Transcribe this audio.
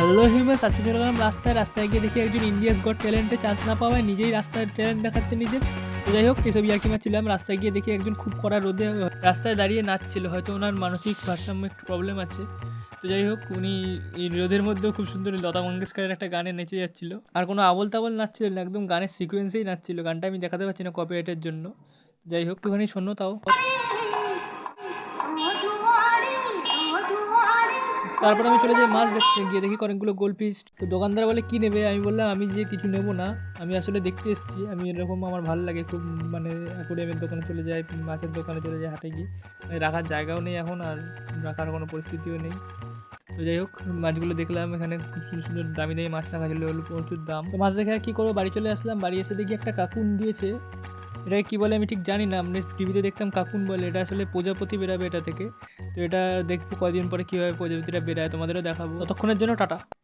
Hello humans, আজকে চলে গেলাম রাস্তায় গিয়ে দেখি একজন ইন্ডিয়াস গট ট্যালেন্টে চান্স না পাওয়ায় নিজেই রাস্তায় ট্যালেন্ট দেখাচ্ছে নিজে। তো যাই হোক, এসব ইয়ার্কি মারছিলাম। রাস্তায় গিয়ে দেখি একজন খুব কড়া রোদে রাস্তায় দাঁড়িয়ে নাচছিল, হয়তো ওনার মানসিক ভারসাম্য একটু প্রবলেম আছে। তো যাই হোক, উনি এই রোদের মধ্যেও খুব সুন্দর লতা মঙ্গেশকরের একটা গানে নেচে যাচ্ছিল, আর কোনো আবল তাবল নাচছিল না, একদম গানের সিকোয়েন্সেই নাচছিল। গানটা আমি দেখাতে পারছি না কপিরাইটের জন্য। যাই হোক, একটুখানি শোনো তাও। তারপর আমি চলে যাই মাছ দেখতে, গিয়ে দেখি অনেকগুলো গোলফিশ। তো দোকানদার বলে কি নেবে, আমি বললাম আমি যে কিছু নেবো না, আমি আসলে দেখতে এসেছি। আমি এরকম আমার ভালো লাগে খুব, মানে অ্যাকোরিয়ামের দোকানে চলে যাই, মাছের দোকানে চলে যাই, হাটে গিয়ে। রাখার জায়গাও নেই এখন, আর রাখার কোনো পরিস্থিতিও নেই। তো যাই হোক, মাছগুলো দেখলাম, এখানে খুব সুন্দর সুন্দর দামি দামি মাছ রাখা ছিল, প্রচুর দাম। তো মাছ দেখে আর কি করবো, বাড়ি চলে আসলাম। বাড়ি এসে দেখি একটা কাকুন দিয়েছে। এটাকে কী বলে আমি ঠিক জানি না, আমি টিভিতে দেখতাম কাকুন বলে। এটা আসলে প্রজাপতি বেরাবে এটা থেকে। তো এটা দেখবো কয়দিন পরে কীভাবে প্রজাপতিটা বেরায়, তোমাদেরও দেখাবো। ততক্ষণের জন্য টাটা।